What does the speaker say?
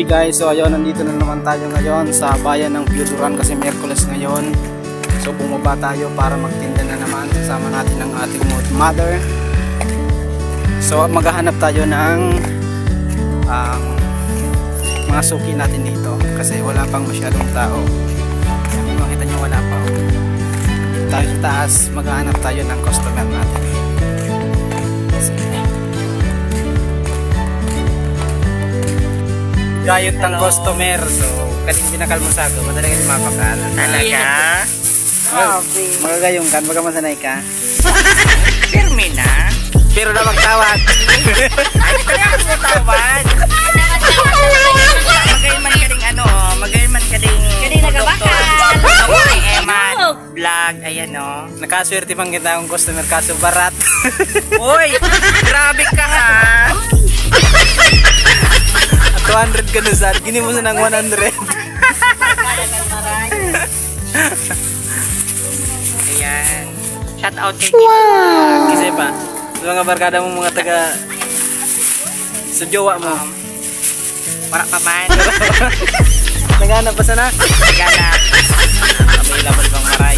Hey guys, so ayun, nandito na naman tayo ngayon sa bayan ng Piuduran kasi Miyerkules ngayon. So bumaba tayo para magtinda na naman kasama natin ang ating mother. So maghahanap tayo ng mga suki natin dito kasi wala pang masyadong tao. Kung makita nyo, wala pa. Tayo sa taas, maghahanap tayo ng customer natin. Gayot ng customer. So kaling pinakal mo sa ako, madaling yung mapakal. Talaga? Magagayong kan, baga masanay ka. Pirmi na. Pero na magtawad. Ano kaya ako tawad? Magayman ka rin ano, magayman ka rin nagabakal. Eman, vlog, ayan o. Nakaswerte pang kita akong customer, kaso barat. Uy, grabe ka ha. 200 ka na sad, gini mo sa ng 100. Ayan. Shout out kay Kasi pa, sa mga barkada mo, mga taga sa jowa mo. Para pa man. Naghanap pa sana? Naghanap. Available bang maray?